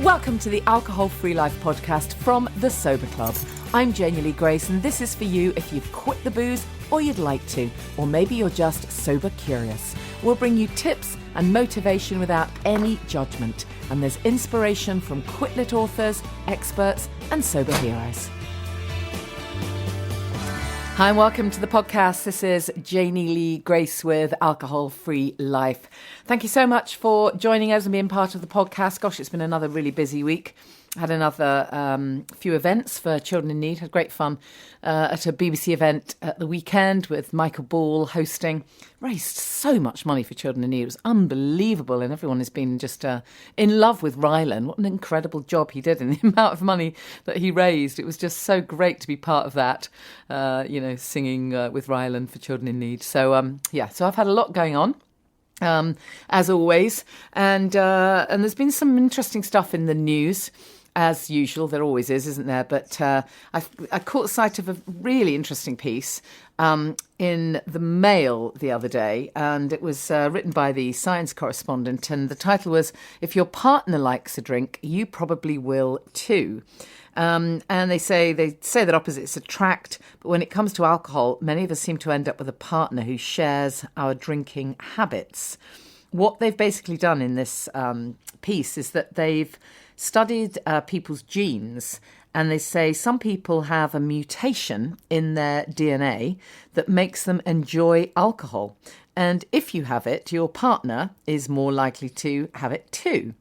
Welcome to the Alcohol Free Life podcast from The Sober Club. I'm Janey Grace, and this is for you if you've quit the booze or you'd like to, or maybe you're just sober curious. We'll bring you tips and motivation without any judgment, and there's inspiration from quit-lit authors, experts, and sober heroes. Hi and welcome to the podcast. This is Janey Lee Grace with Alcohol Free Life. Thank you so much for joining us and being part of the podcast. Gosh, it's been another really busy week. I had another few events for children in need. Had great fun at a BBC event at the weekend with Michael Ball hosting. Raised so much money for children in need. It was unbelievable, and everyone has been just in love with Rylan. What an incredible job he did, and the amount of money that he raised. It was just so great to be part of that, singing with Rylan for children in need. So, so I've had a lot going on. As always, and there's been some interesting stuff in the news, as usual. There always is, isn't there? But I caught sight of a really interesting piece in the Mail the other day, and it was written by the science correspondent, and the title was, "If your partner likes a drink, you probably will too." And they say that opposites attract, but when it comes to alcohol, many of us seem to end up with a partner who shares our drinking habits. What they've basically done in this piece is that they've studied people's genes, and they say some people have a mutation in their DNA that makes them enjoy alcohol. And if you have it, your partner is more likely to have it too.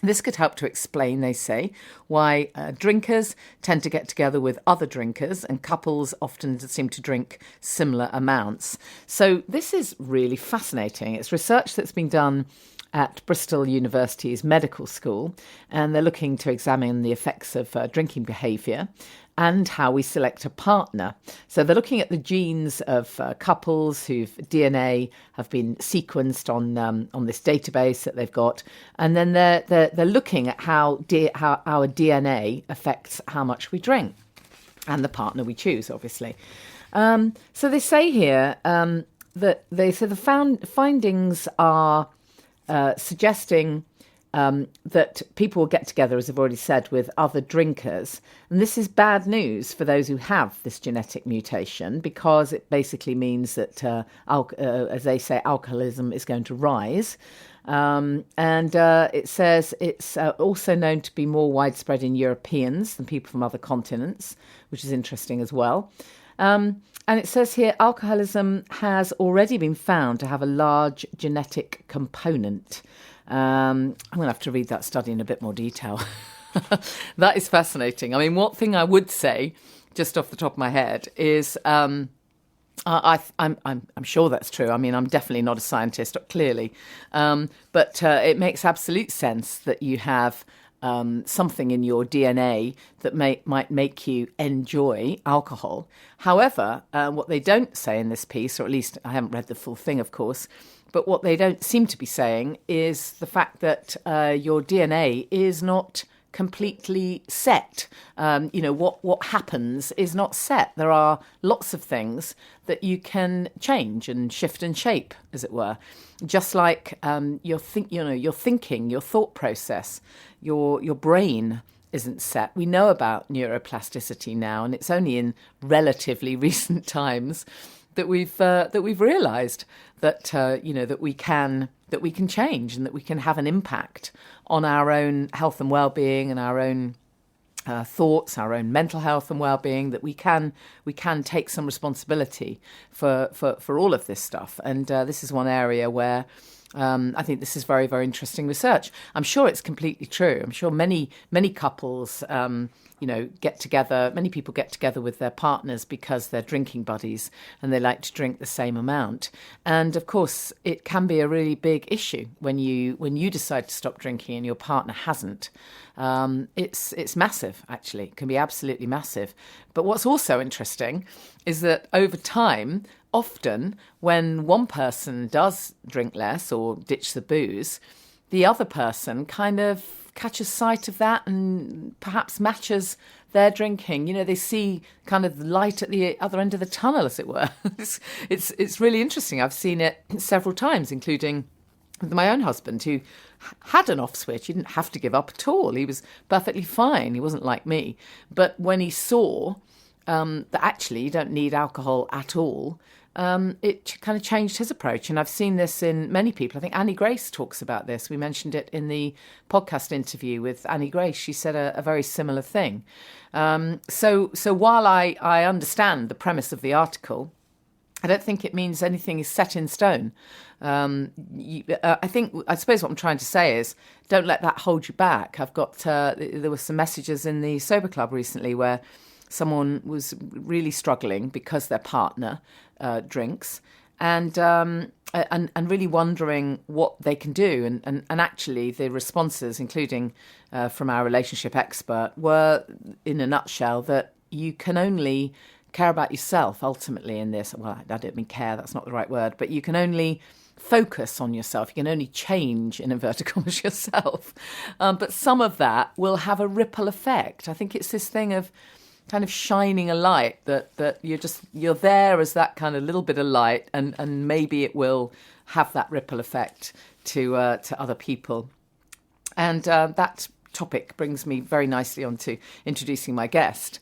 This could help to explain, they say, why drinkers tend to get together with other drinkers and couples often seem to drink similar amounts. So this is really fascinating. It's research that's been done at Bristol University's medical school, and they're looking to examine the effects of drinking behaviour and how we select a partner. So they're looking at the genes of couples whose DNA have been sequenced on this database that they've got, and then they're looking at how our DNA affects how much we drink and the partner we choose, obviously. So they say here that the findings are suggesting that people will get together, as I've already said, with other drinkers. And this is bad news for those who have this genetic mutation, because it basically means that, as they say, alcoholism is going to rise. It says it's also known to be more widespread in Europeans than people from other continents, which is interesting as well. And it says here, alcoholism has already been found to have a large genetic component. I'm going to have to read that study in a bit more detail. That is fascinating. I mean, one thing I would say, just off the top of my head, is I'm sure that's true. I mean, I'm definitely not a scientist, clearly, but it makes absolute sense that you have something in your DNA that might make you enjoy alcohol. However, what they don't say in this piece, or at least I haven't read the full thing, of course, but what they don't seem to be saying is the fact that your DNA is not completely set. What happens is not set. There are lots of things that you can change and shift and shape, as it were. Just like your thinking, your thought process, your brain isn't set. We know about neuroplasticity now, and it's only in relatively recent times that we've realised that that we can change and that we can have an impact on our own health and well-being and our own thoughts, our own mental health and well-being. That we can take some responsibility for all of this stuff. And this is one area where I think this is very, very interesting research. I'm sure it's completely true. I'm sure many couples get together. Many people get together with their partners because they're drinking buddies and they like to drink the same amount. And of course, it can be a really big issue when you decide to stop drinking and your partner hasn't. It's massive, actually. It can be absolutely massive. But what's also interesting is that over time, often when one person does drink less or ditch the booze, the other person kind of catches sight of that and perhaps matches their drinking. They see kind of the light at the other end of the tunnel, as it were. It's really interesting. I've seen it several times, including with my own husband, who had an off switch. He didn't have to give up at all. He was perfectly fine. He wasn't like me. But when he saw that actually you don't need alcohol at all, it kind of changed his approach. And I've seen this in many people. I think Annie Grace talks about this. We mentioned it in the podcast interview with Annie Grace. She said a very similar thing. So while I understand the premise of the article, I don't think it means anything is set in stone. I suppose what I'm trying to say is don't let that hold you back. I've got, there were some messages in the Sober Club recently where someone was really struggling because their partner drinks and really wondering what they can do. And actually the responses, including from our relationship expert, were in a nutshell that you can only care about yourself ultimately in this. Well, I don't mean care, that's not the right word, but you can only focus on yourself. You can only change, in inverted commas, yourself. But some of that will have a ripple effect. I think it's this thing of kind of shining a light that you're there as that kind of little bit of light, and maybe it will have that ripple effect to other people. And that topic brings me very nicely on to introducing my guest,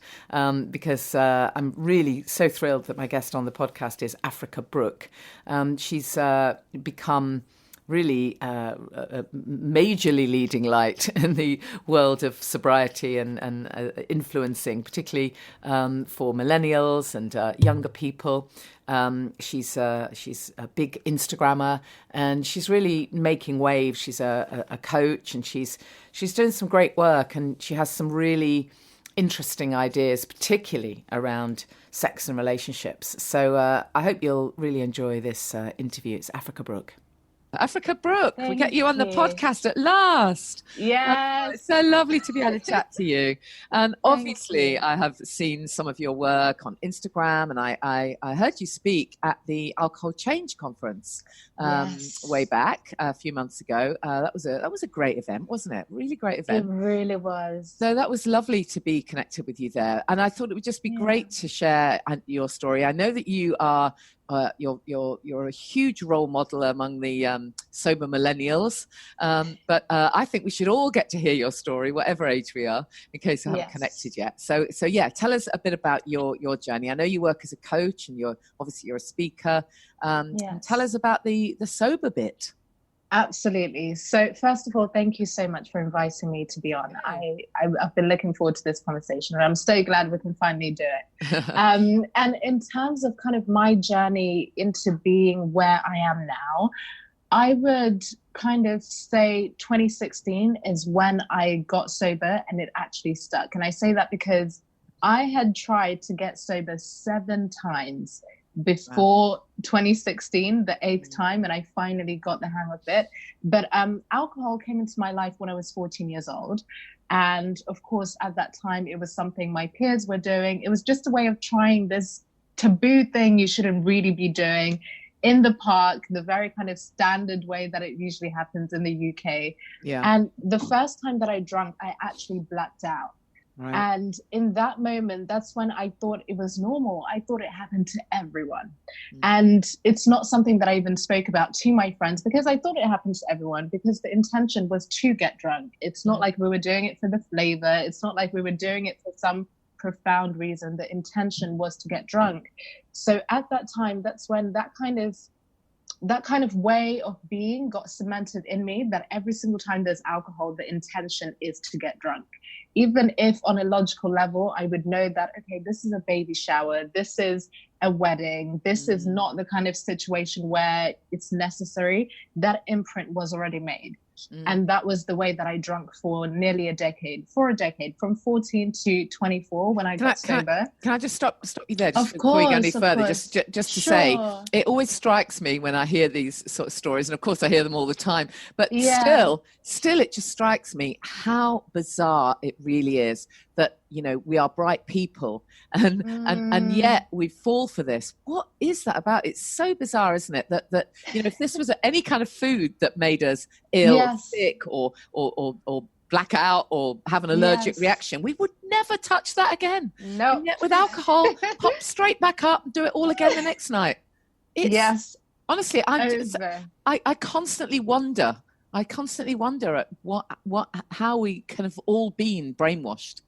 because I'm really so thrilled that my guest on the podcast is Africa Brooke. She's become really a majorly leading light in the world of sobriety and influencing, particularly for millennials and younger people. She's a big Instagrammer, and she's really making waves. She's a coach, and she's doing some great work, and she has some really interesting ideas, particularly around sex and relationships. So I hope you'll really enjoy this interview. It's Africa Brooke. Africa Brooke, we get you on the podcast at last. Yes. It's so lovely to be able to chat to you. And obviously, I have seen some of your work on Instagram, and I heard you speak at the Alcohol Change Conference way back a few months ago. That was a great event, wasn't it? Really great event. It really was. So that was lovely to be connected with you there. And I thought it would just be great to share your story. I know that you are you're a huge role model among the sober millennials, but I think we should all get to hear your story, whatever age we are, in case I haven't connected yet. So yeah, tell us a bit about your journey. I know you work as a coach, and you're a speaker. And tell us about the sober bit. Absolutely. So first of all, thank you so much for inviting me to be on. I've been looking forward to this conversation, and I'm so glad we can finally do it. And in terms of kind of my journey into being where I am now, I would kind of say 2016 is when I got sober and it actually stuck. And I say that because I had tried to get sober 7 times before 2016, the 8th time, and I finally got the hang of it. But alcohol came into my life when I was 14 years old. And of course, at that time, it was something my peers were doing. It was just a way of trying this taboo thing you shouldn't really be doing in the park, the very kind of standard way that it usually happens in the UK. Yeah. And the first time that I drank, I actually blacked out. Right. And in that moment, that's when I thought it was normal. I thought it happened to everyone. And it's not something that I even spoke about to my friends, because I thought it happened to everyone, because the intention was to get drunk. It's not like we were doing it for the flavor. It's not like we were doing it for some profound reason. The intention was to get drunk. So at that time, that's when that kind of way of being got cemented in me, that every single time there's alcohol, the intention is to get drunk. Even if on a logical level, I would know that, okay, this is a baby shower, this is a wedding, this is not the kind of situation where it's necessary. That imprint was already made. And that was the way that I drank for nearly a decade, from 14 to 24 when I got sober. Can I just stop you there just before we go any further? Just to say, it always strikes me when I hear these sort of stories, and of course I hear them all the time, but still it just strikes me how bizarre it really is that, you know, we are bright people and yet we fall for this. What is that about? It's so bizarre, isn't it? That you know, if this was any kind of food that made us ill, sick, or black out, or have an allergic reaction, we would never touch that again. No. And yet with alcohol, pop straight back up and do it all again the next night. Honestly, Over. I constantly wonder. I constantly wonder at how we kind of all been brainwashed.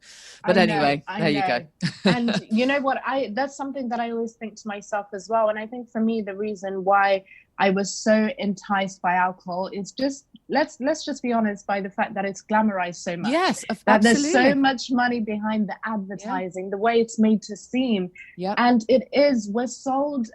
But anyway, I there you go. know. And you know what? That's something that I always think to myself as well. And I think for me, the reason why I was so enticed by alcohol is just let's just be honest by the fact that it's glamorized so much. Yes, That there's so absolutely. much money behind the Yeah, advertising, the way it's made to seem. yeah, And we're sold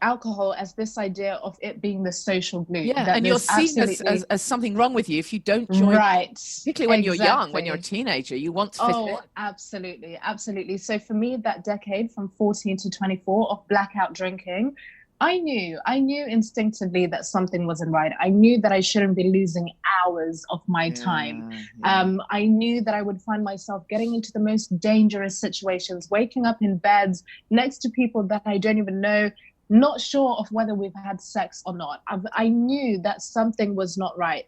alcohol as this idea of it being the social glue, yeah. that And you're there's seen absolutely as something wrong with you if you don't join, right. particularly when you're young, when you're a Exactly. teenager, you want to fit in. Oh, absolutely, absolutely. So for me, that decade from 14 to 24 of blackout drinking, I knew instinctively that something wasn't right. I knew that I shouldn't be losing hours of my time. Yeah, yeah. I knew that I would find myself getting into the most dangerous situations, waking up in beds next to people that I don't even know, not sure of whether we've had sex or not. I knew that something was not right,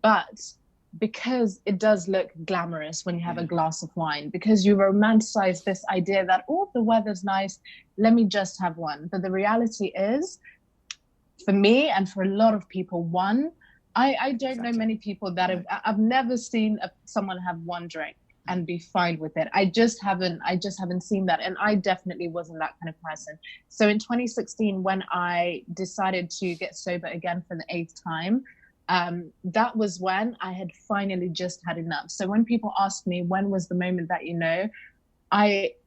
but because it does look glamorous when you have a glass of wine, because you romanticize this idea that, oh, the weather's nice, let me just have one. But the reality is, for me and for a lot of people, one, I don't know Exactly. many people that I've never seen someone have one drink and be fine with it. I just haven't seen that. And I definitely wasn't that kind of person. So in 2016, when I decided to get sober again for the 8th time, that was when I had finally just had enough. So when people ask me, when was the moment that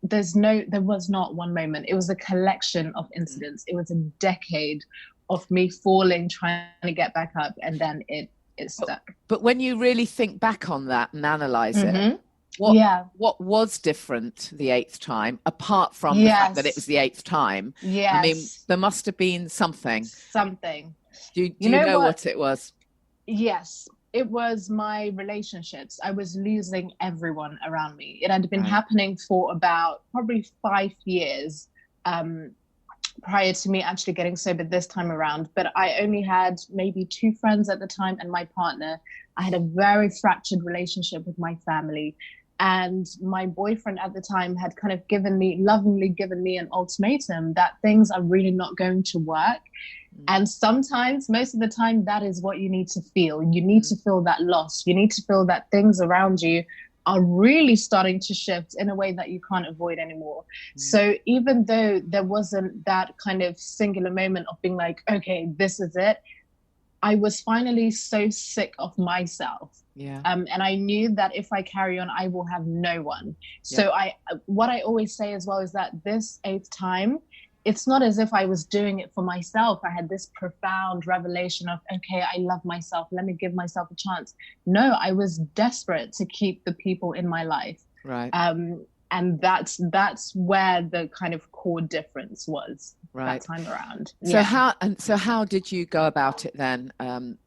there was not one moment. It was a collection of incidents. It was a decade of me falling, trying to get back up, and then it stuck. But when you really think back on that and analyze it, Mm-hmm. what Yeah. what was different the 8th time, apart from the fact that it was Yes. the 8th time? I mean, Yes. there must have been something. Something. Do You you know know what? what it was? Yes, it was my relationships. I was losing everyone around me. It had been Right. happening for about probably 5 years prior to me actually getting sober this time around. But I only had maybe 2 friends at the time and my partner. I had a very fractured relationship with my family. And my boyfriend at the time had kind of lovingly given me an ultimatum that things are really not going to work. And sometimes, most of the time, that is what you need to feel. You need to feel that loss. You need to feel that things around you are really starting to shift in a way that you can't avoid anymore. So even though there wasn't that kind of singular moment of being like, okay, this is it, I was finally so sick of myself. Yeah. And I knew that if I carry on, I will have no one. So what I always say as well is that this 8th time, it's not as if I was doing it for myself. I had this profound revelation of, okay, I love myself. Let me give myself a chance. No, I was desperate to keep the people in my life. Right. And that's where the kind of core difference was Right. that time around. So how did you go about it then? On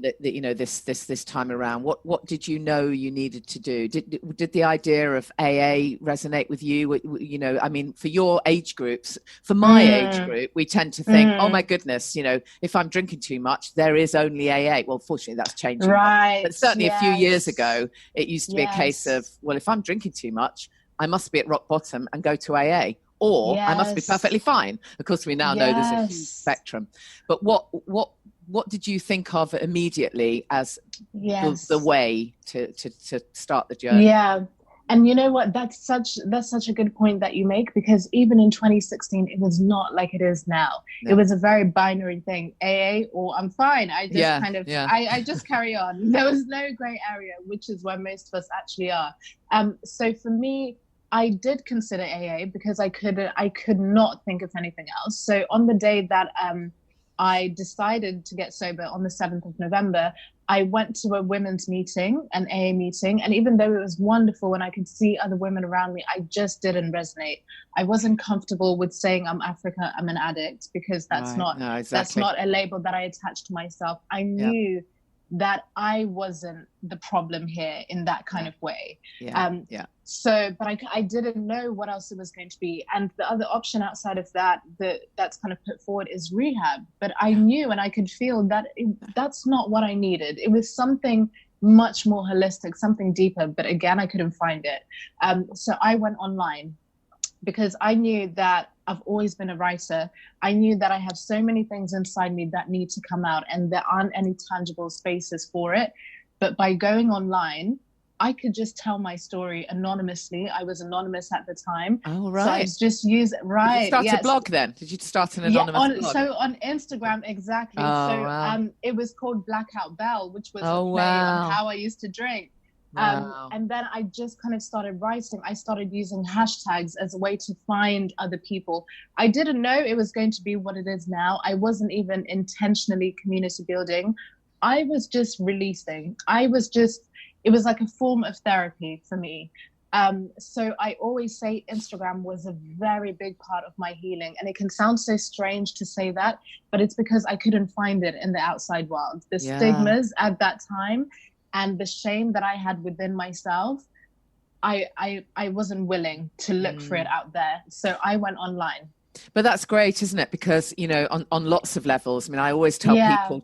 this time around, what did you know you needed to do? Did the idea of AA resonate with you? You know, I mean, for your age groups, for my age group, we tend to think, oh my goodness, you know, if I'm drinking too much, there is only AA. Well, fortunately, that's changing. Right. But certainly a few years ago, it used to be a case of, well, if I'm drinking too much, I must be at rock bottom and go to AA. Or I must be perfectly fine. Of course, we now know there's a huge spectrum. But what did you think of immediately as the way to start the journey? Yeah. And you know what? That's such a good point that you make, because even in 2016, it was not like it is now. No. It was a very binary thing. AA or I'm fine. I just I just carry on. There was no gray area, which is where most of us actually are. So for me, I did consider AA because I could not think of anything else. So on the day that I decided to get sober on the 7th of November, I went to a women's meeting, an AA meeting. And even though it was wonderful and I could see other women around me, I just didn't resonate. I wasn't comfortable with saying I'm Africa, I'm an addict, because that's not a label that I attached to myself. I knew that I wasn't the problem here in that kind of way. So, but I didn't know what else it was going to be. And the other option outside of that's kind of put forward is rehab. But I knew and I could feel that that's not what I needed. It was something much more holistic, something deeper. But again, I couldn't find it. So I went online because I knew that I've always been a writer. I knew that I have so many things inside me that need to come out, and there aren't any tangible spaces for it. But by going online, I could just tell my story anonymously. I was anonymous at the time. Oh, right. So I just use right. Did you start yes. a blog then? Did you start an anonymous blog? So on Instagram, exactly. Oh, so wow. it was called Blackout Bell, which was Oh, a play wow. on how I used to drink. Wow. And then I just kind of started writing. I started using hashtags as a way to find other people. I didn't know it was going to be what it is now. I wasn't even intentionally community building. I was just releasing. It was like a form of therapy for me. So I always say Instagram was a very big part of my healing. And it can sound so strange to say that, but it's because I couldn't find it in the outside world. The stigmas at that time and the shame that I had within myself, I wasn't willing to look for it out there. So I went online. But that's great, isn't it? Because, you know, on lots of levels, I mean, I always tell people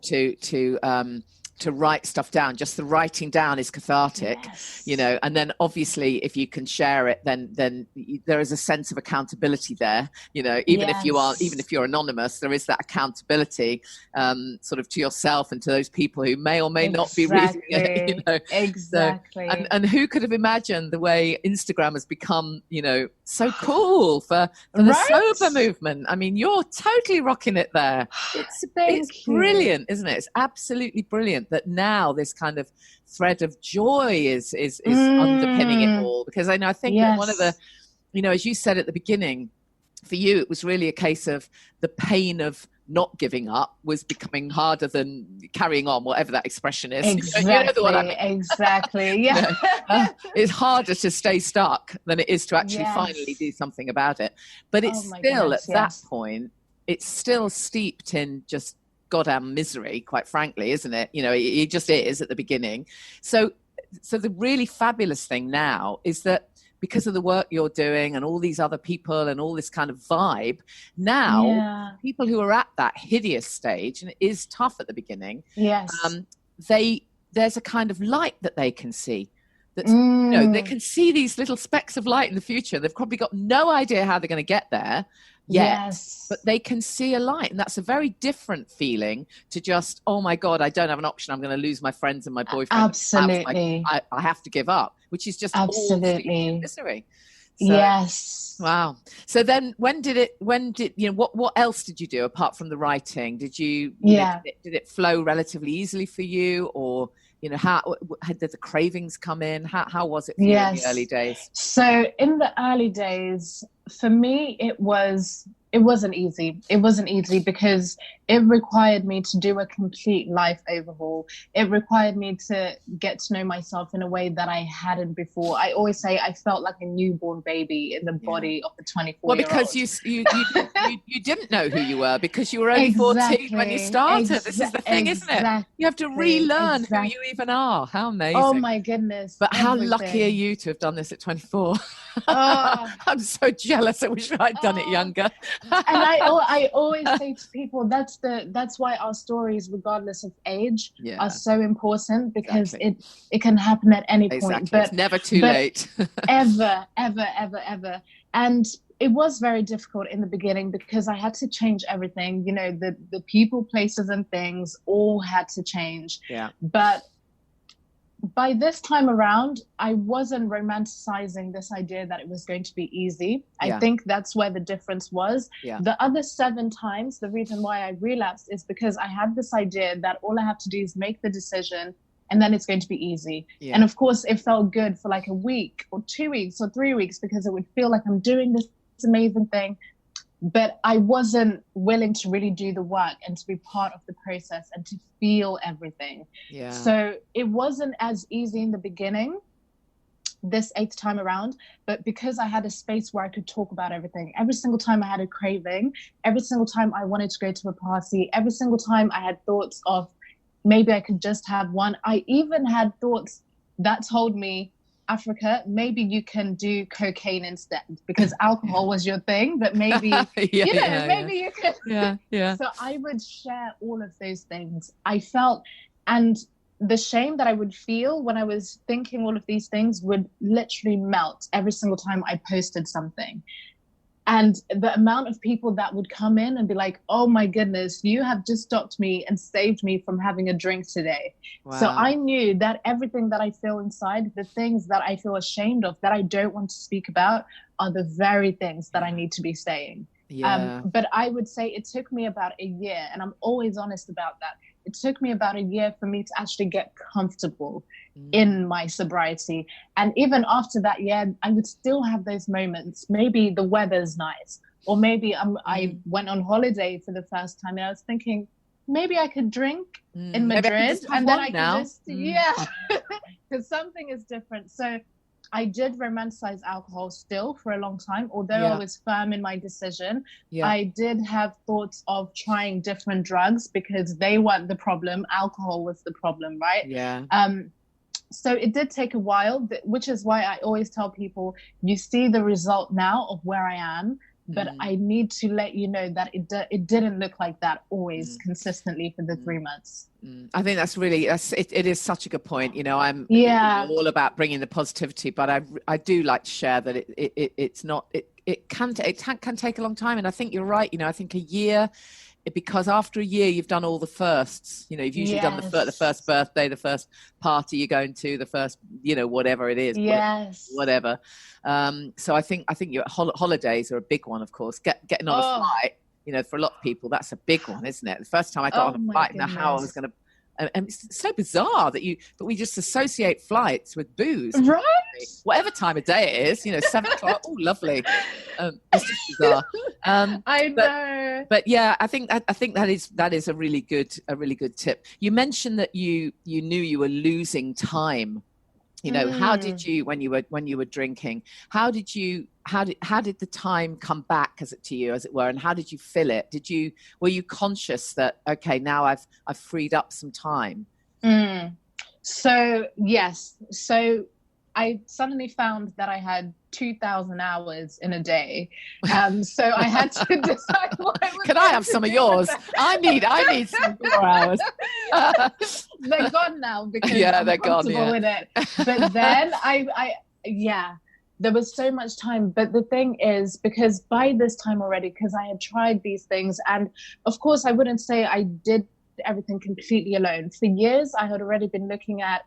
to write stuff down. Just the writing down is cathartic, you know, and then obviously if you can share it, then there is a sense of accountability there, you know, even if you're anonymous, there is that accountability sort of to yourself and to those people who may or may not be reading it, you know. Exactly. So, and who could have imagined the way Instagram has become, you know, so cool for the sober movement. I mean, you're totally rocking it there. It's brilliant, isn't it? It's absolutely brilliant that now this kind of thread of joy is underpinning it all. Because I know, I think that one of the, you know, as you said at the beginning, for you, it was really a case of the pain of not giving up was becoming harder than carrying on, whatever that expression is. Exactly. You know the one I mean. Exactly. Yeah. It's harder to stay stuck than it is to actually finally do something about it. But it's still at that point, it's still steeped in just goddamn misery, quite frankly, isn't it? You know, it just is at the beginning. So the really fabulous thing now is that because of the work you're doing and all these other people and all this kind of vibe, now people who are at that hideous stage, and it is tough at the beginning, there's a kind of light that they can see. That's, you know, they can see these little specks of light in the future. They've probably got no idea how they're going to get there yet, but they can see a light. And that's a very different feeling to just, oh my God, I don't have an option. I'm going to lose my friends and my boyfriend. Absolutely. I have to give up, which is just all misery. So, wow. So then when did you know, what else did you do apart from the writing? Did you know, did it flow relatively easily for you, or, you know, how did the cravings come in? How was it for you in the early days? So in the early days, for me, it wasn't easy. It wasn't easy because it required me to do a complete life overhaul. It required me to get to know myself in a way that I hadn't before. I always say I felt like a newborn baby in the body of a 24-year-old. Well, because you didn't know who you were because you were only 14 when you started. This is the thing, isn't it? You have to relearn who you even are. How amazing. Oh, my goodness. But how lucky are you to have done this at 24? I'm so jealous. I wish I'd done it younger. And I always say to people, that's why our stories, regardless of age, are so important, because it can happen at any point. But it's never too late. ever. And it was very difficult in the beginning because I had to change everything. You know, the people, places, and things all had to change. But by this time around, I wasn't romanticizing this idea that it was going to be easy. I think that's where the difference was. The other 7 times, the reason why I relapsed is because I had this idea that all I have to do is make the decision and then it's going to be easy. And of course, it felt good for like a week or 2 weeks or 3 weeks because it would feel like I'm doing this amazing thing. But I wasn't willing to really do the work and to be part of the process and to feel everything. So it wasn't as easy in the beginning, this 8th time around, but because I had a space where I could talk about everything, every single time I had a craving, every single time I wanted to go to a party, every single time I had thoughts of maybe I could just have one. I even had thoughts that told me, Africa, maybe you can do cocaine instead because alcohol was your thing, but maybe, maybe you could. So I would share all of those things. I felt, and the shame that I would feel when I was thinking all of these things would literally melt every single time I posted something. And the amount of people that would come in and be like, oh my goodness, you have just stopped me and saved me from having a drink today. Wow. So I knew that everything that I feel inside, the things that I feel ashamed of, that I don't want to speak about, are the very things that I need to be saying. Yeah. But I would say it took me about a year, and I'm always honest about that. It took me about a year for me to actually get comfortable in my sobriety. And even after that year, I would still have those moments. Maybe the weather's nice, or maybe I went on holiday for the first time and I was thinking, maybe I could drink in Madrid, and then I could just, because something is different. So I did romanticize alcohol still for a long time, although I was firm in my decision. I did have thoughts of trying different drugs because they weren't the problem. Alcohol was the problem, right? Yeah. So it did take a while, which is why I always tell people, you see the result now of where I am, but I need to let you know that it didn't look like that always consistently for the 3 months. I think that's really, it is such a good point. You know, I'm all about bringing the positivity, but I do like to share that it's not, it can take a long time. And I think you're right. You know, I think a year, because after a year you've done all the firsts. You know, you've usually done the first birthday, the first party you're going to, the first, you know, whatever it is, whatever. So I think your holidays are a big one, of course. Getting on a flight, you know, for a lot of people, that's a big one, isn't it? The first time I got on a flight, and how I was going to. And it's so bizarre that we just associate flights with booze, right? Whatever time of day it is, you know, 7 o'clock. Oh, lovely. It's just bizarre. I know. But yeah, I think that is a really good tip. You mentioned that you knew you were losing time. You know, how did you, when you were drinking, how did the time come back to you, as it were, and how did you feel it? Were you conscious that, okay, now I've freed up some time? So yes. So I suddenly found that I had 2,000 hours in a day. So I had to decide what I was Can I have some of yours? I need some of your hours. They're gone now because I'm comfortable with it. But then there was so much time. But the thing is, because by this time already, because I had tried these things, and of course I wouldn't say I did everything completely alone. For years, I had already been looking at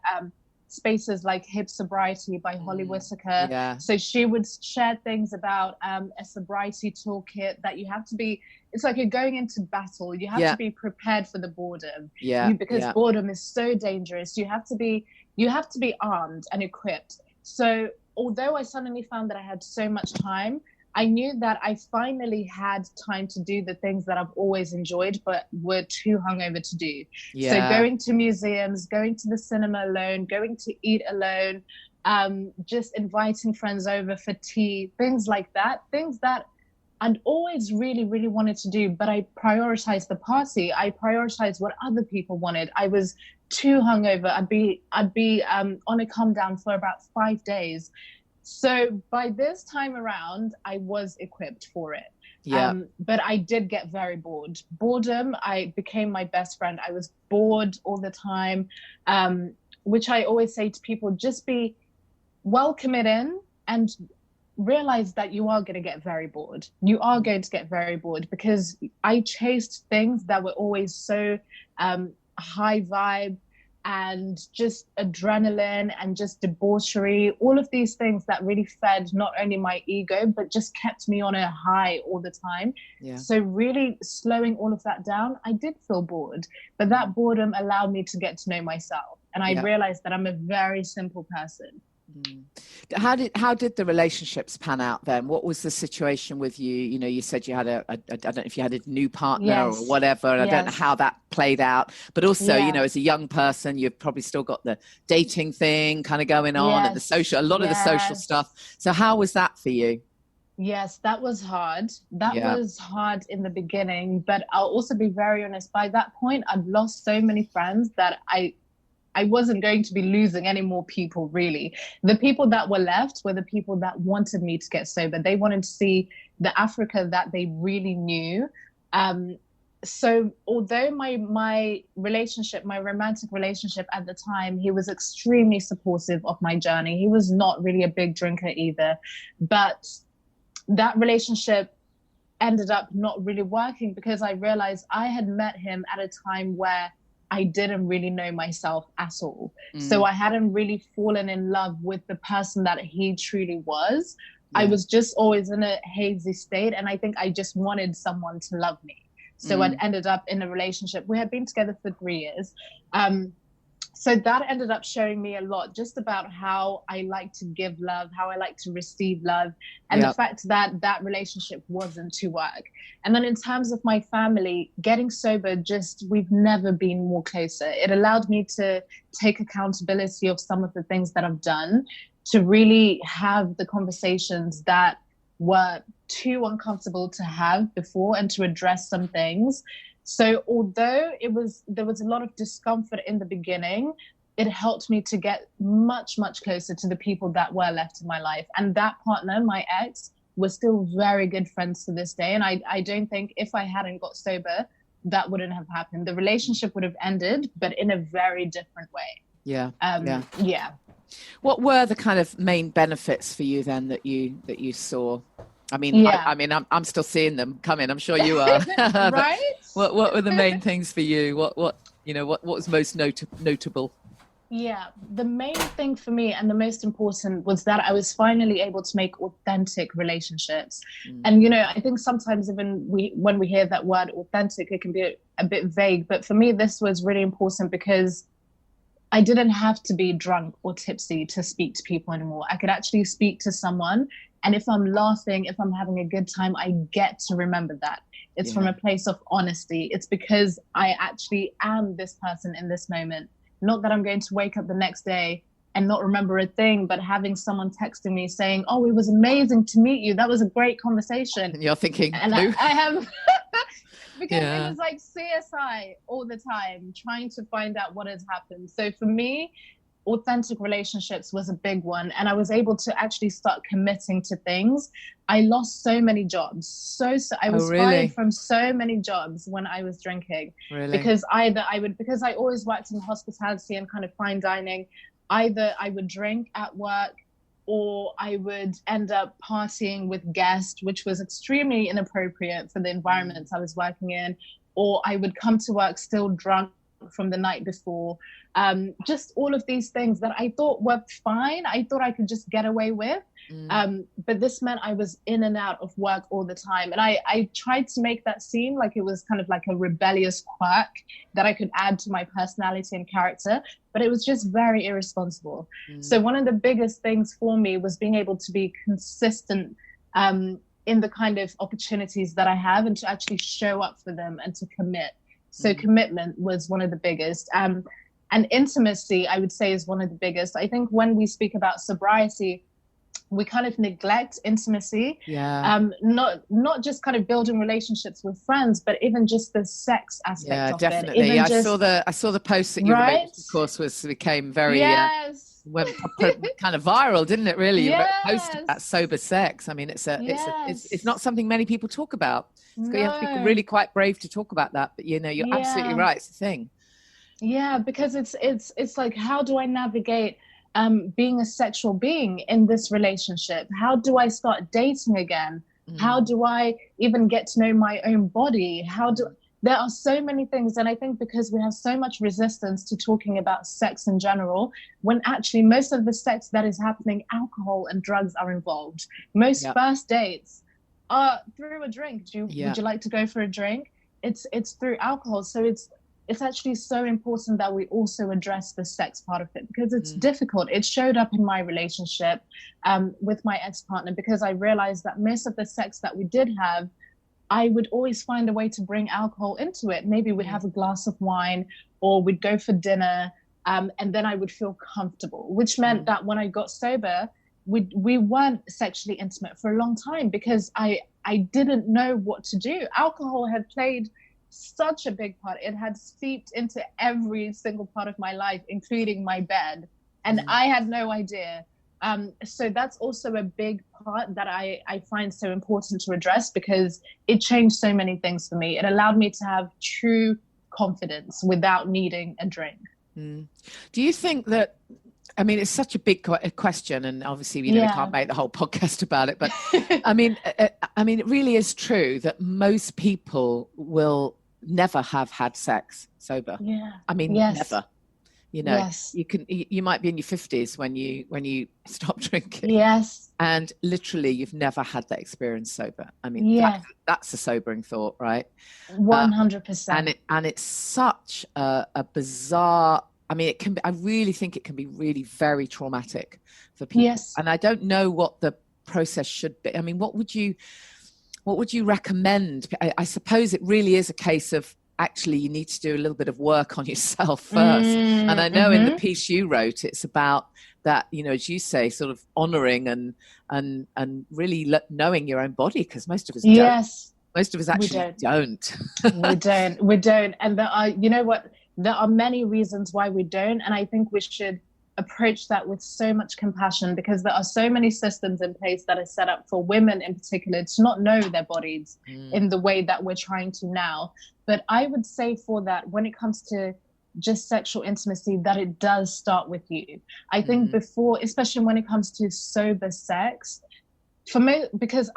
spaces like Hip Sobriety by Holly Whitaker. Yeah. So she would share things about a sobriety toolkit that you have to be, it's like you're going into battle. You have to be prepared for the boredom. Because boredom is so dangerous. You have to be armed and equipped. So although I suddenly found that I had so much time, I knew that I finally had time to do the things that I've always enjoyed, but were too hungover to do. So going to museums, going to the cinema alone, going to eat alone, just inviting friends over for tea, things like that, things that I'd always really, really wanted to do, but I prioritized the party. I prioritized what other people wanted. I was too hungover. I'd be on a come down for about 5 days. So by this time around, I was equipped for it. But I did get very bored. Boredom, I became my best friend. I was bored all the time, which I always say to people, just welcome it in and realize that you are going to get very bored. You are going to get very bored, because I chased things that were always so high vibe, and just adrenaline and just debauchery, all of these things that really fed not only my ego, but just kept me on a high all the time. So really slowing all of that down, I did feel bored, but that boredom allowed me to get to know myself. And I realized that I'm a very simple person. How did the relationships pan out then? What was the situation with you? You know, you said you had I don't know if you had a new partner or whatever, and I don't know how that played out. But also, you know, as a young person, you've probably still got the dating thing kind of going on, and a lot of the social stuff. So how was that for you? Yes, that was hard. That was hard in the beginning, but I'll also be very honest. By that point, I'd lost so many friends that I wasn't going to be losing any more people, really. The people that were left were the people that wanted me to get sober. They wanted to see the Africa that they really knew. So although my romantic relationship at the time, he was extremely supportive of my journey. He was not really a big drinker either. But that relationship ended up not really working because I realized I had met him at a time where I didn't really know myself at all. So I hadn't really fallen in love with the person that he truly was. I was just always in a hazy state. And I think I just wanted someone to love me. So I'd ended up in a relationship. We had been together for 3 years. So that ended up showing me a lot just about how I like to give love, how I like to receive love, and the fact that that relationship wasn't to work. And then in terms of my family, getting sober, we've never been more closer. It allowed me to take accountability of some of the things that I've done, to really have the conversations that were too uncomfortable to have before, and to address some things. So although there was a lot of discomfort in the beginning, it helped me to get much, much closer to the people that were left in my life. And that partner, my ex, we're still very good friends to this day. And I don't think if I hadn't got sober, that wouldn't have happened. The relationship would have ended, but in a very different way. Yeah. What were the kind of main benefits for you then that you saw? I mean, I'm still seeing them coming. I'm sure you are. Right? What were the main things for you? What was most notable? Yeah, the main thing for me and the most important was that I was finally able to make authentic relationships. And, I think sometimes even when we hear that word authentic, it can be a bit vague. But for me, this was really important because I didn't have to be drunk or tipsy to speak to people anymore. I could actually speak to someone. And if I'm laughing, if I'm having a good time, I get to remember that. It's from a place of honesty. It's because I actually am this person in this moment. Not that I'm going to wake up the next day and not remember a thing, but having someone texting me saying, "Oh, it was amazing to meet you. That was a great conversation." And you're thinking, and I have, because it was like CSI all the time, trying to find out what has happened. So for me, authentic relationships was a big one. And I was able to actually start committing to things. I lost so many jobs. So I was fired from so many jobs when I was drinking. Really? Because because I always worked in hospitality and kind of fine dining, either I would drink at work or I would end up partying with guests, which was extremely inappropriate for the environments I was working in, or I would come to work still drunk from the night before. Just all of these things that I thought were fine. I thought I could just get away with. But this meant I was in and out of work all the time. And I tried to make that seem like it was kind of like a rebellious quirk that I could add to my personality and character, but it was just very irresponsible. So one of the biggest things for me was being able to be consistent in the kind of opportunities that I have, and to actually show up for them and to commit. So commitment was one of the biggest. And intimacy, I would say, is one of the biggest. I think when we speak about sobriety, we kind of neglect intimacy. Not just kind of building relationships with friends, but even just the sex aspect of definitely. it. I saw the post that you wrote, of course, became very went kind of viral, didn't it? Really, you wrote a post about sober sex. I mean, it's not something many people talk about. You have to be really quite brave to talk about that. But you're absolutely right. It's a thing. Yeah, because it's like, how do I navigate being a sexual being in this relationship? How do I start dating again? How do I even get to know my own body? There are so many things. And I think because we have so much resistance to talking about sex in general, when actually most of the sex that is happening, alcohol and drugs are involved. Most first dates are through a drink. Would you like to go for a drink? It's through alcohol. So it's actually so important that we also address the sex part of it, because it's difficult. It showed up in my relationship with my ex-partner, because I realized that most of the sex that we did have, I would always find a way to bring alcohol into it. Maybe we'd have a glass of wine, or we'd go for dinner, and then I would feel comfortable, which meant that when I got sober, we weren't sexually intimate for a long time, because I didn't know what to do. Alcohol had played such a big part. It had seeped into every single part of my life, including my bed, and I had no idea. So that's also a big part that I find so important to address, because it changed so many things for me. It allowed me to have true confidence without needing a drink. Do you think that I mean, it's such a big question, and obviously, we can't make the whole podcast about it. But I mean, it really is true that most people will never have had sex sober. Yeah. I mean, never. You might be in your 50s when you stop drinking. Yes. And literally, you've never had that experience sober. I mean, that's a sobering thought, right? 100%. And it's such a bizarre. I mean, I really think it can be really very traumatic for people. Yes. And I don't know what the process should be. I mean, what would you recommend? I suppose it really is a case of actually you need to do a little bit of work on yourself first. And I know in the piece you wrote, it's about that, as you say, sort of honoring and really knowing your own body, because most of us don't. Most of us actually don't. We don't. And there are, there are many reasons why we don't. And I think we should approach that with so much compassion, because there are so many systems in place that are set up for women in particular to not know their bodies in the way that we're trying to now. But I would say for that, when it comes to just sexual intimacy, that it does start with you. I think before, especially when it comes to sober sex, for me, because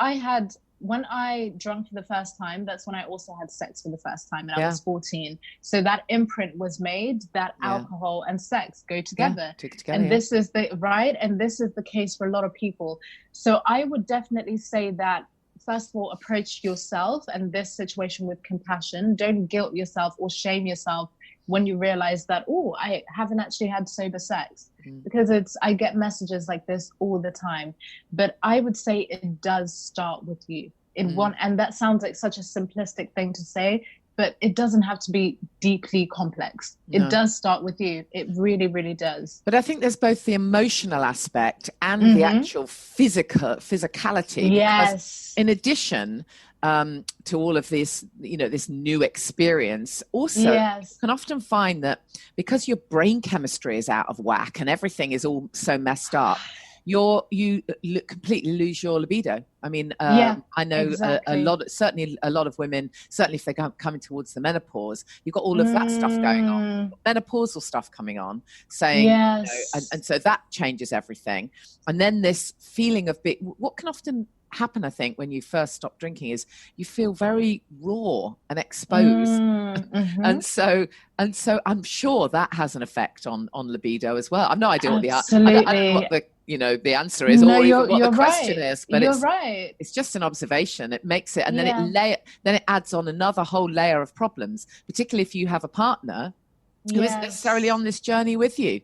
when I drank for the first time, that's when I also had sex for the first time, and I was 14. So that imprint was made that alcohol and sex go together. And this is the case for a lot of people. So I would definitely say that, first of all, approach yourself and this situation with compassion. Don't guilt yourself or shame yourself when you realize that, I haven't actually had sober sex, because I get messages like this all the time. But I would say it does start with you and that sounds like such a simplistic thing to say, but it doesn't have to be deeply complex. It does start with you. It really, really does. But I think there's both the emotional aspect and the actual physicality. Yes. In addition to all of this, this new experience, also you can often find that because your brain chemistry is out of whack and everything is all so messed up, you completely lose your libido. I mean, I know a lot of women, certainly if they're coming towards the menopause, you've got all of that stuff going on, menopausal stuff coming on, saying, and so that changes everything. And then this feeling of what can often happen, I think, when you first stop drinking is you feel very raw and exposed. And so I'm sure that has an effect on libido as well. I've no idea what I don't know what the answer is, or even what the question is, but it's just an observation. It makes it, and then it adds on another whole layer of problems, particularly if you have a partner who isn't necessarily on this journey with you.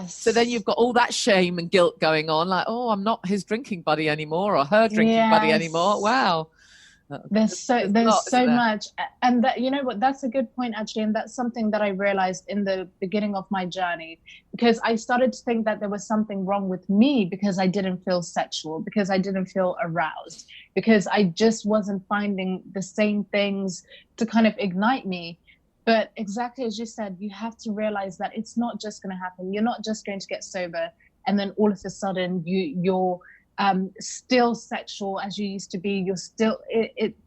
So then you've got all that shame and guilt going on, like, I'm not his drinking buddy anymore, or her drinking buddy anymore. Wow. There's so much. And that, that's a good point, actually. And that's something that I realized in the beginning of my journey, because I started to think that there was something wrong with me because I didn't feel sexual, because I didn't feel aroused, because I just wasn't finding the same things to kind of ignite me. But exactly as you said, you have to realize that it's not just going to happen. You're not just going to get sober and then all of a sudden you're still sexual as you used to be. You're still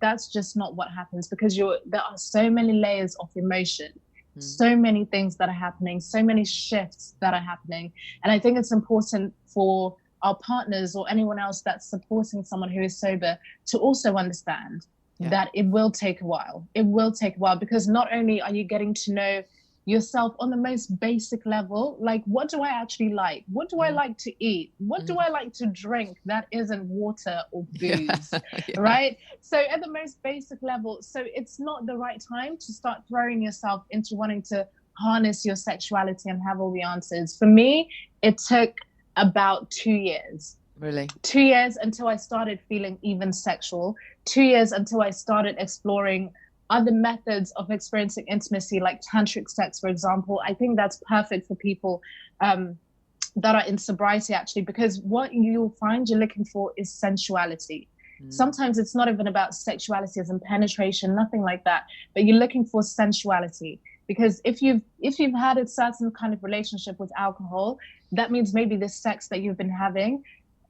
that's just not what happens, because there are so many layers of emotion, so many things that are happening, so many shifts that are happening. And I think it's important for our partners or anyone else that's supporting someone who is sober to also understand that it will take a while. It will take a while, because not only are you getting to know yourself on the most basic level, like, what do I actually like? What do I like to eat? What do I like to drink that isn't water or booze, right? So at the most basic level, so it's not the right time to start throwing yourself into wanting to harness your sexuality and have all the answers. For me, it took about 2 years. Really? 2 years until I started feeling even sexual. 2 years until I started exploring other methods of experiencing intimacy, like tantric sex, for example. I think that's perfect for people that are in sobriety, actually, because what you'll find you're looking for is sensuality. Sometimes it's not even about sexuality as in penetration, nothing like that, but you're looking for sensuality. Because if you've had a certain kind of relationship with alcohol, that means maybe the sex that you've been having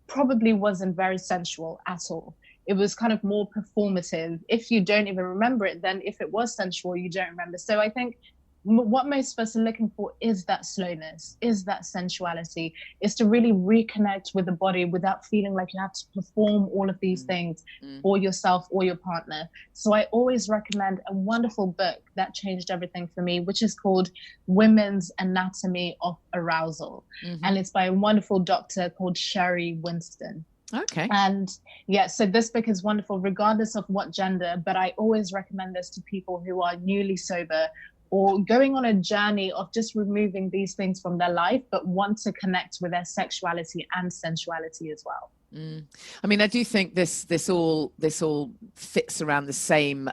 probably wasn't very sensual at all. It was kind of more performative. If you don't even remember it, then if it was sensual, you don't remember. So I think what most of us are looking for is that slowness, is that sensuality, is to really reconnect with the body without feeling like you have to perform all of these things for yourself or your partner. So I always recommend a wonderful book that changed everything for me, which is called Women's Anatomy of Arousal. And it's by a wonderful doctor called Sherry Winston. Okay. And yeah, so this book is wonderful regardless of what gender, but I always recommend this to people who are newly sober or going on a journey of just removing these things from their life, but want to connect with their sexuality and sensuality as well. I mean, I do think this all fits around the same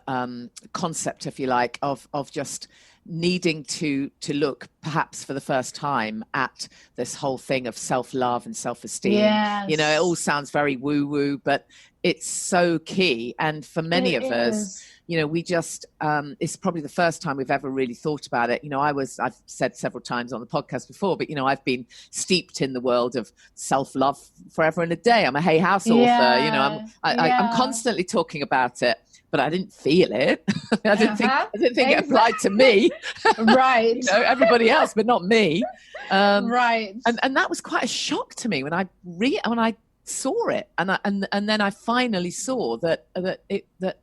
concept, if you like, of just needing to look perhaps for the first time at this whole thing of self-love and self-esteem. Yes. You know, it all sounds very woo-woo, but it's so key. And for many of us, you know, we just, it's probably the first time we've ever really thought about it. You know, I've said several times on the podcast before, but, you know, I've been steeped in the world of self-love forever and a day. I'm a Hay House author, you know, I'm constantly talking about it, but I didn't feel it. I didn't think it applied to me. Right. You know, everybody else, but not me. Right. And that was quite a shock to me when I saw it, and then I finally saw that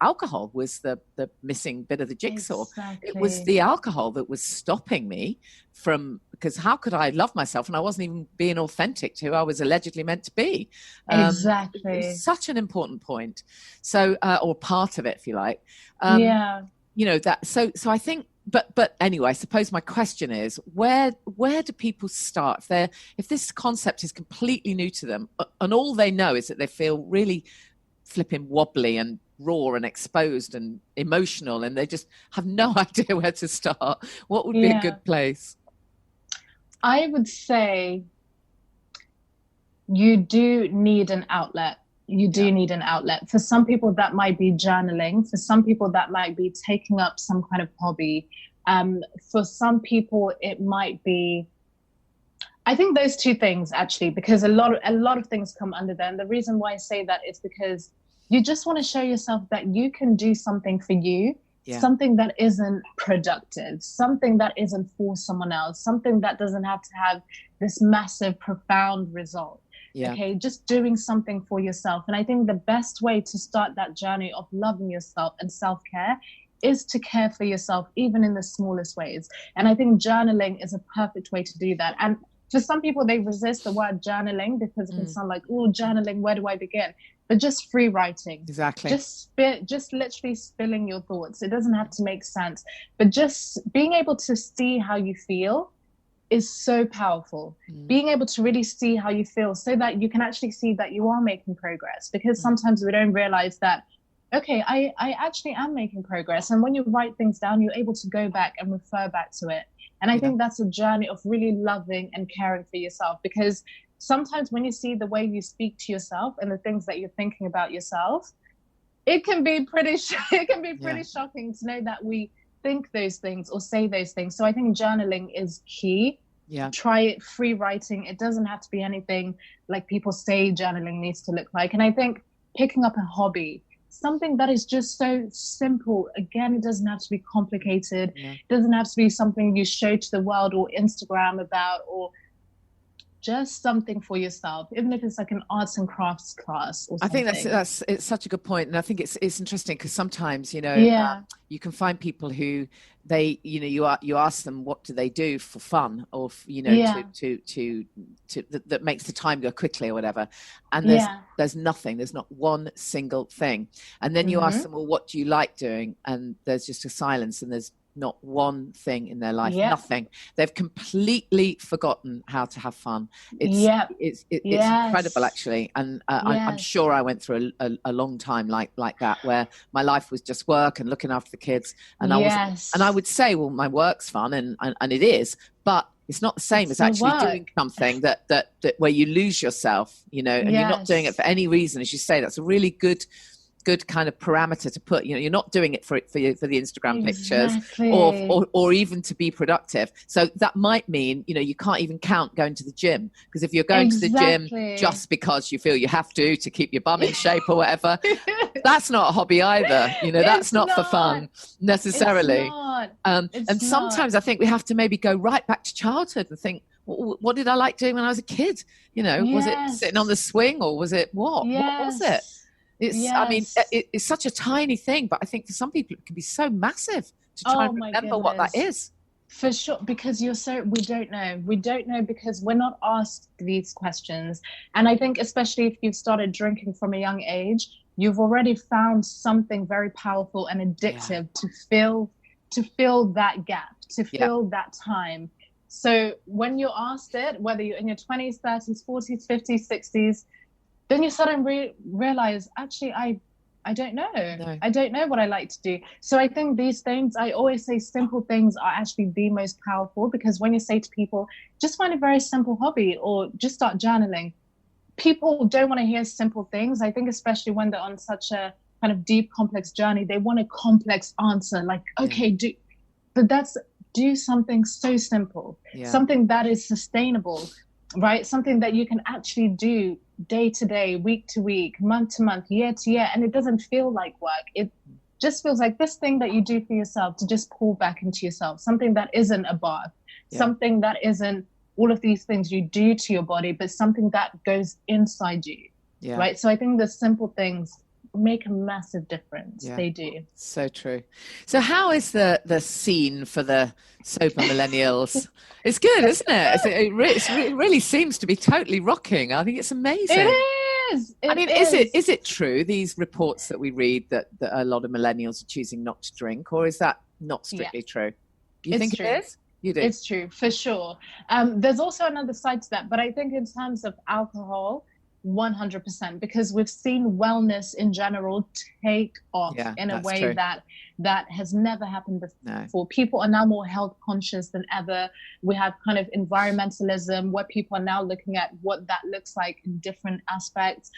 alcohol was the missing bit of the jigsaw. Exactly. It was the alcohol that was stopping me from, because how could I love myself and I wasn't even being authentic to who I was allegedly meant to be? Exactly. It's such an important point. So, or part of it, if you like. You know that. So I think. But anyway, I suppose my question is, where do people start if this concept is completely new to them and all they know is that they feel really flipping wobbly and raw and exposed and emotional and they just have no idea where to start? What would be a good place? I would say you do need an outlet. You do need an outlet. For some people, that might be journaling. For some people, that might be taking up some kind of hobby. For some people, it might be, I think those two things actually, because a lot of things come under them. The reason why I say that is because you just want to show yourself that you can do something for you, something that isn't productive, something that isn't for someone else, something that doesn't have to have this massive, profound result. Okay, just doing something for yourself. And I think the best way to start that journey of loving yourself and self-care is to care for yourself, even in the smallest ways. And I think journaling is a perfect way to do that. And for some people, they resist the word journaling because it can sound like, oh, journaling, where do I begin? But just free writing. Exactly. Just literally spilling your thoughts. It doesn't have to make sense, but just being able to see how you feel is so powerful. Being able to really see how you feel so that you can actually see that you are making progress, because sometimes we don't realize that, okay, I actually am making progress. And when you write things down, you're able to go back and refer back to it. And I think that's a journey of really loving and caring for yourself, because sometimes when you see the way you speak to yourself and the things that you're thinking about yourself, it can be pretty shocking to know that we think those things or say those things. So I think journaling is key. Try it. Free writing. It doesn't have to be anything like people say journaling needs to look like. And I think picking up a hobby, something that is just so simple. Again, it doesn't have to be complicated. It doesn't have to be something you show to the world or Instagram about, or just something for yourself, even if it's like an arts and crafts class or something. I think it's such a good point. And I think it's interesting because sometimes, you know, you can find people who you ask them, what do they do for fun, or, you know, that makes the time go quickly or whatever. And there's nothing, there's not one single thing. And then you ask them, well, what do you like doing? And there's just a silence, and there's not one thing in their life, nothing. They've completely forgotten how to have fun. It's incredible, actually. And I'm sure I went through a long time like that, where my life was just work and looking after the kids. And I would say, well, my work's fun, and it is, but it's not the same as actually doing something that where you lose yourself, you know, and you're not doing it for any reason. As you say, that's a really good good kind of parameter to put. You're not doing it for the Instagram pictures or even to be productive. So that might mean, you can't even count going to the gym, because if you're going to the gym just because you feel you have to keep your bum in shape or whatever, that's not a hobby either. That's not for fun necessarily. And sometimes I think we have to maybe go right back to childhood and think, what did I like doing when I was a kid? Was it sitting on the swing, or was it what? What was it? I mean, it's such a tiny thing, but I think for some people it can be so massive to try and remember what that is. For sure, because we don't know because we're not asked these questions. And I think especially if you've started drinking from a young age, you've already found something very powerful and addictive to fill that gap, to fill that time. So when you're asked it, whether you're in your 20s, 30s, 40s, 50s, 60s, then you suddenly realize, actually, I don't know. No. I don't know what I like to do. So I think these things, I always say simple things are actually the most powerful, because when you say to people, just find a very simple hobby or just start journaling, people don't want to hear simple things. I think especially when they're on such a kind of deep, complex journey, they want a complex answer, like, okay, do something so simple, something that is sustainable, right? Something that you can actually do day to day, week to week, month to month, year to year. And it doesn't feel like work. It just feels like this thing that you do for yourself, to just pour back into yourself, something that isn't a bath, something that isn't all of these things you do to your body, but something that goes inside you, right? So I think the simple things make a massive difference. They do. So true. So how is the scene for the sober millennials? It's good, isn't it? It really seems to be totally rocking. I think it's amazing. It is. Is it true, these reports that we read, that a lot of millennials are choosing not to drink, or is that not strictly true? Do you think it is? You do? It's true, for sure. There's also another side to that, but I think in terms of alcohol, 100%, because we've seen wellness in general take off in a way that has never happened before. No. People are now more health conscious than ever. We have kind of environmentalism, where people are now looking at what that looks like in different aspects.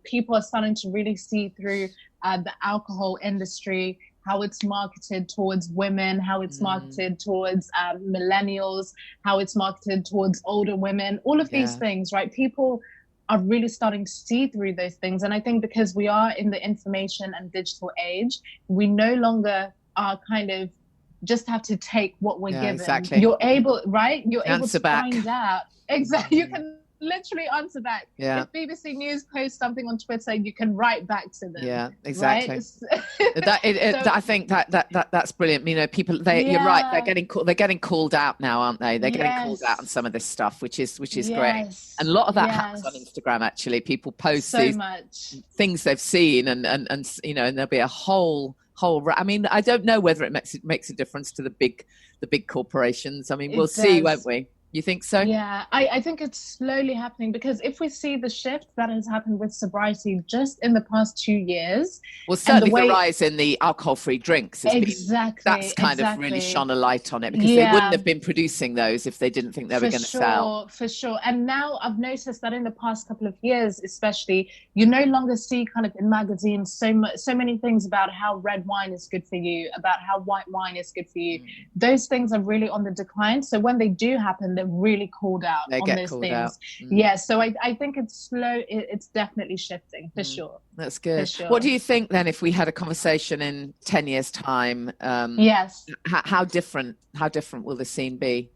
People are starting to really see through the alcohol industry, how it's marketed towards women, how it's marketed towards millennials, how it's marketed towards older women, all of these things, right? People are really starting to see through those things. And I think because we are in the information and digital age, we no longer are kind of just have to take what we're given. Exactly. You're able, right? You're able to back. find out. Exactly. You can literally answer back. Yeah. If BBC News posts something on Twitter, you can write back to them. Yeah, exactly. Right? I think that's brilliant. People, you're right. They're getting called out now, aren't they? They're getting called out on some of this stuff, which is great. And a lot of that happens on Instagram. Actually, people post these things they've seen, and there'll be a whole. I mean, I don't know whether it makes a difference to the big corporations. I mean, we'll see, won't we? You think so? Yeah, I think it's slowly happening, because if we see the shift that has happened with sobriety just in the past 2 years. Well, certainly the rise in the alcohol-free drinks. That's kind of really shone a light on it, because they wouldn't have been producing those if they didn't think they were going to sell. For sure. And now I've noticed that in the past couple of years, especially, you no longer see kind of in magazines so many things about how red wine is good for you, about how white wine is good for you. Those things are really on the decline. So when they do happen, they're really called out on those things. So I think it's slow. It's definitely shifting, for sure. That's good. Sure. What do you think then, if we had a conversation in 10 years time, how different will the scene be?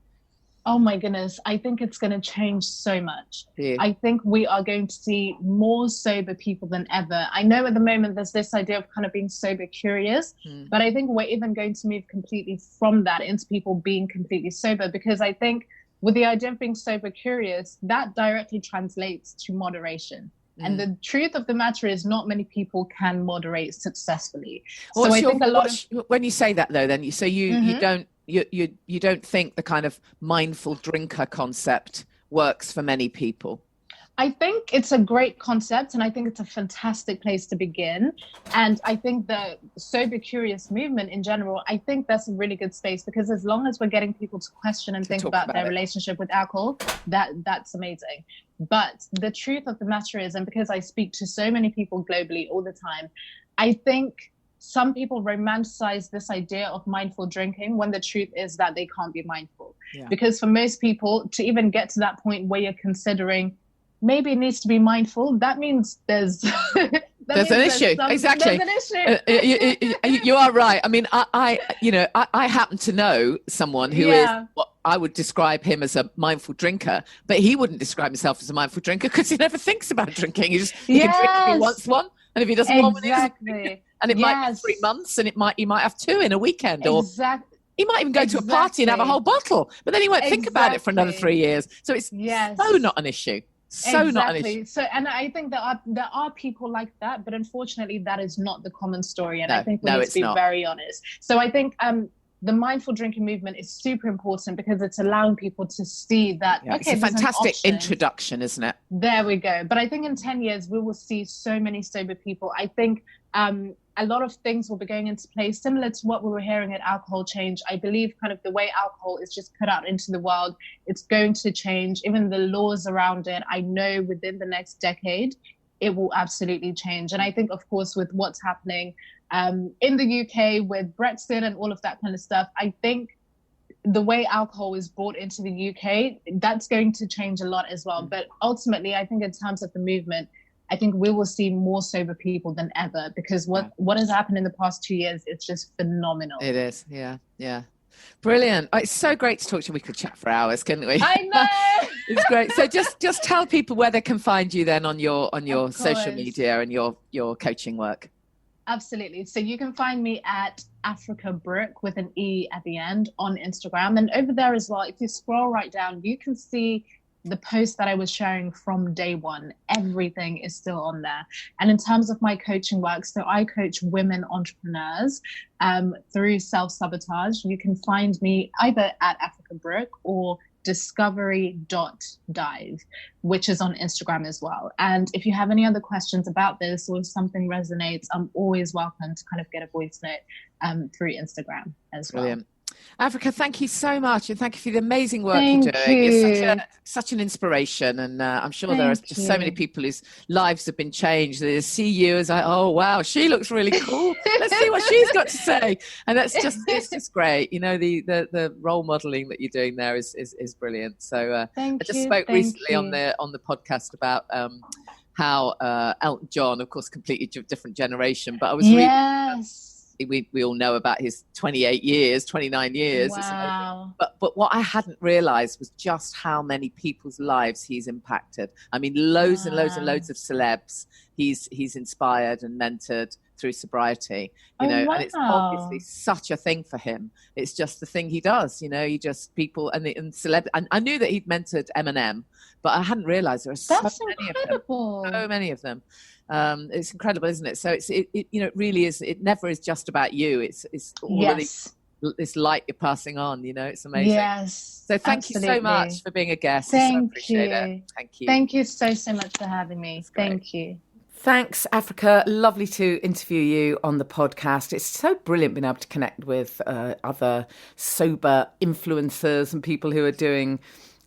Oh my goodness, I think it's going to change so much. I think we are going to see more sober people than ever. I know at the moment there's this idea of kind of being sober curious, but I think we're even going to move completely from that into people being completely sober, because I think with the idea of being sober curious, that directly translates to moderation. And the truth of the matter is, not many people can moderate successfully. So I think when you say that, though, then you don't think the kind of mindful drinker concept works for many people? I think it's a great concept, and I think it's a fantastic place to begin. And I think the sober curious movement in general, I think that's a really good space, because as long as we're getting people to question and think about their relationship with alcohol, that's amazing. But the truth of the matter is, and because I speak to so many people globally all the time, I think some people romanticize this idea of mindful drinking when the truth is that they can't be mindful. Yeah. Because for most people, to even get to that point where you're considering maybe it needs to be mindful, that means there's there's an issue. Exactly. There's an issue. You are right. I mean, I happen to know someone who is what I would describe him as a mindful drinker, but he wouldn't describe himself as a mindful drinker because he never thinks about drinking. He can drink if he wants one, and if he doesn't want one, he doesn't drink it. And it might be 3 months, and he might have 2 in a weekend, or he might even go to a party and have a whole bottle, but then he won't think about it for another 3 years. So it's so not an issue. Not an issue. So, and I think there are people like that, but unfortunately, that is not the common story. And I think we need to be very honest. So I think the mindful drinking movement is super important because it's allowing people to see that. It's a fantastic introduction, isn't it? There we go. But I think in 10 years, we will see so many sober people. I think a lot of things will be going into place, similar to what we were hearing at Alcohol Change. I believe kind of the way alcohol is just put out into the world, it's going to change. Even the laws around it, I know within the next decade, it will absolutely change. And I think, of course, with what's happening in the UK with Brexit and all of that kind of stuff, I think the way alcohol is brought into the UK, that's going to change a lot as well. But ultimately, I think in terms of the movement, I think we will see more sober people than ever, because what has happened in the past 2 years, it's just phenomenal. It is. Yeah. Brilliant. It's so great to talk to you. We could chat for hours, couldn't we? I know. It's great. So just tell people where they can find you then on your social media and your coaching work. Absolutely. So you can find me at Africa Brooke with an E at the end on Instagram. And over there as well, if you scroll right down, you can see the post that I was sharing from day one. Everything is still on there. And in terms of my coaching work, so I coach women entrepreneurs through self-sabotage. You can find me either at Africa Brooke or discovery.dive, which is on Instagram as well. And if you have any other questions about this, or if something resonates, I'm always welcome to kind of get a voice note through Instagram as well. Brilliant. Africa, thank you so much, and thank you for the amazing work you're doing. You're such an inspiration, and I'm sure there are just so many people whose lives have been changed. They see you as like, oh wow, she looks really cool. Let's see what she's got to say, and it's just great. You know, the role modeling that you're doing there is brilliant. So I just spoke recently on the podcast about how Elton John, of course, completely different generation, but I was reading. We all know about his 29 years. Wow. But what I hadn't realized was just how many people's lives he's impacted. I mean, loads and loads and loads of celebs he's inspired and mentored through sobriety, you know, and it's obviously such a thing for him. It's just the thing he does, you know, he just people and celeb. And I knew that he'd mentored Eminem, but I hadn't realized there are so many of them. It's incredible, isn't it? So it you know, it really is. It never is just about you. It's all of this light you're passing on. You know, it's amazing. Yes. So thank you so much for being a guest. Thank I appreciate it. Thank you. Thank you so much for having me. Thank you. Thanks, Africa. Lovely to interview you on the podcast. It's so brilliant being able to connect with other sober influencers and people who are doing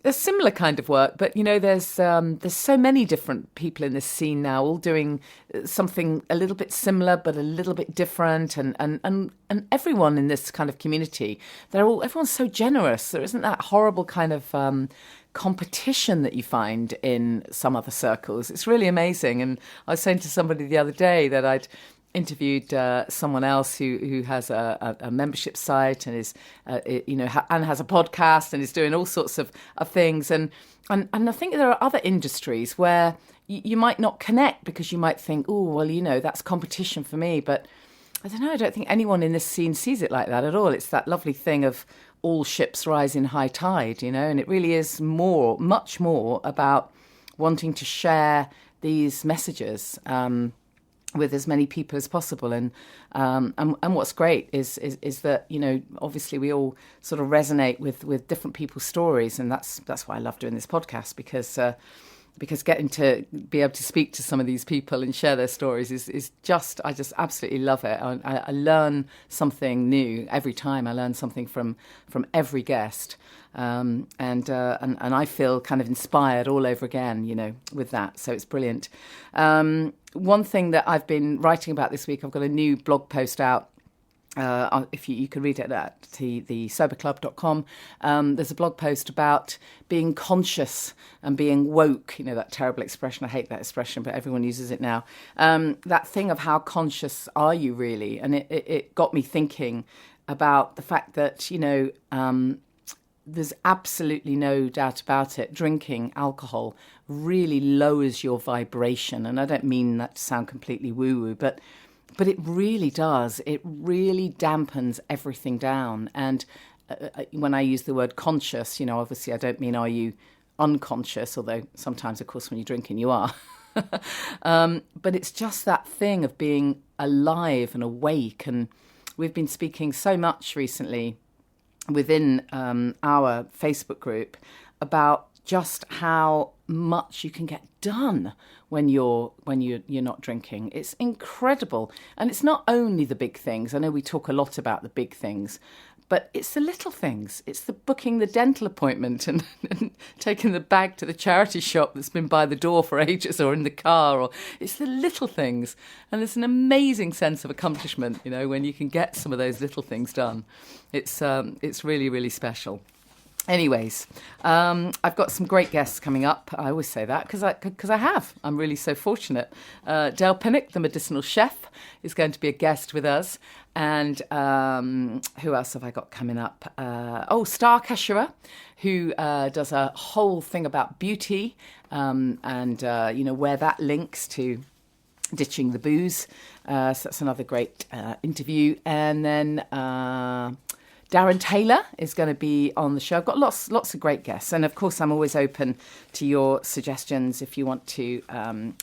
a similar kind of work, but you know, there's so many different people in this scene now, all doing something a little bit similar but a little bit different, and everyone in this kind of community, everyone's so generous. There isn't that horrible kind of competition that you find in some other circles. It's really amazing. And I was saying to somebody the other day that I'd interviewed someone else who has a membership site and is and has a podcast and is doing all sorts of things, and I think there are other industries where you might not connect because you might think, oh well, you know, that's competition for me, but I don't know, I don't think anyone in this scene sees it like that at all. It's that lovely thing of all ships rise in high tide, you know, and it really is much more about wanting to share these messages with as many people as possible, and what's great is that, you know, obviously we all sort of resonate with different people's stories, and that's why I love doing this podcast, because because getting to be able to speak to some of these people and share their stories is just, I just absolutely love it. I learn something new every time. I learn something from every guest. And I feel kind of inspired all over again, with that. So it's brilliant. One thing that I've been writing about this week, I've got a new blog post out. If you can read it at the soberclub.com. There's a blog post about being conscious and being woke. That terrible expression. I hate that expression, but everyone uses it now. That thing of how conscious are you really? And it got me thinking about the fact that, there's absolutely no doubt about it. Drinking alcohol really lowers your vibration. And I don't mean that to sound completely woo-woo, but it really does. It really dampens everything down. And when I use the word conscious, obviously I don't mean are you unconscious, although sometimes, of course, when you're drinking, you are. But it's just that thing of being alive and awake. And we've been speaking so much recently within our Facebook group about just how much you can get done when you're not drinking. It's incredible. And it's not only the big things. I know we talk a lot about the big things, but it's the little things. It's the booking the dental appointment and taking the bag to the charity shop that's been by the door for ages, or in the car, or it's the little things. And there's an amazing sense of accomplishment, when you can get some of those little things done. It's really, really special. Anyways, I've got some great guests coming up. I always say that because I have. I'm really so fortunate. Dale Pinnock, the medicinal chef, is going to be a guest with us. And who else have I got coming up? Star Keshara, who does a whole thing about beauty and where that links to ditching the booze. So that's another great interview. And then Darren Taylor is going to be on the show. I've got lots of great guests. And of course, I'm always open to your suggestions. If you want to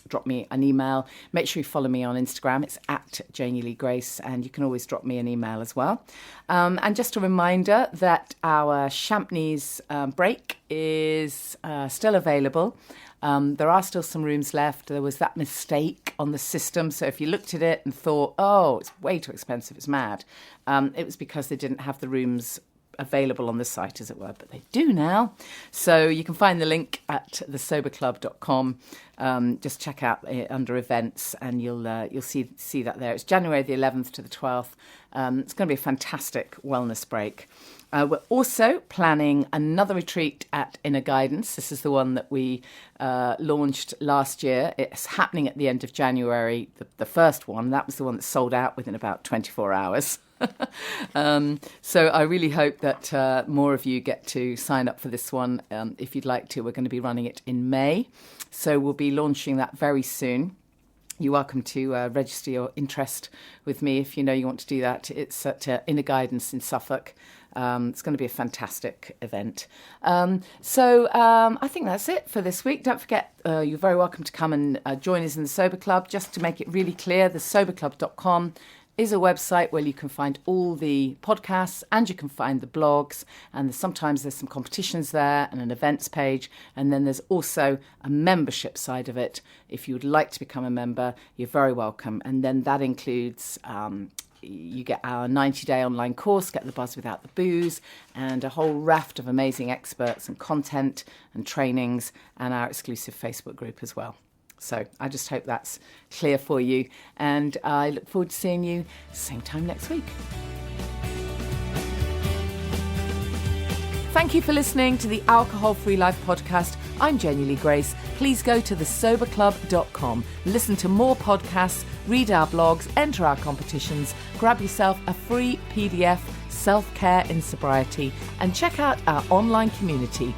drop me an email, make sure you follow me on Instagram. It's at Janey Lee Grace. And you can always drop me an email as well. And just a reminder that our Champneys break is still available. There are still some rooms left. There was that mistake on the system. So if you looked at it and thought, it's way too expensive, it's mad, it was because they didn't have the rooms available on the site, as it were. But they do now. So you can find the link at thesoberclub.com. Just check out under events and you'll see that there. It's January the 11th to the 12th. It's going to be a fantastic wellness break. We're also planning another retreat at Inner Guidance. This is the one that we launched last year. It's happening at the end of January, the first one. That was the one that sold out within about 24 hours. So I really hope that more of you get to sign up for this one. If you'd like to, we're going to be running it in May. So we'll be launching that very soon. You're welcome to register your interest with me if you know you want to do that. It's at Inner Guidance in Suffolk. It's going to be a fantastic event. So I think that's it for this week. Don't forget, you're very welcome to come and join us in the Sober Club. Just to make it really clear, thesoberclub.com is a website where you can find all the podcasts and you can find the blogs, and sometimes there's some competitions there and an events page, and then there's also a membership side of it. If you would like to become a member, you're very welcome. And then that includes you get our 90-day online course, Get the Buzz Without the Booze, and a whole raft of amazing experts and content and trainings, and our exclusive Facebook group as well. So I just hope that's clear for you. And I look forward to seeing you same time next week. Thank you for listening to the Alcohol Free Life podcast. I'm Janey Lee Grace. Please go to thesoberclub.com. Listen to more podcasts, read our blogs, enter our competitions, grab yourself a free PDF, Self-Care in Sobriety, and check out our online community,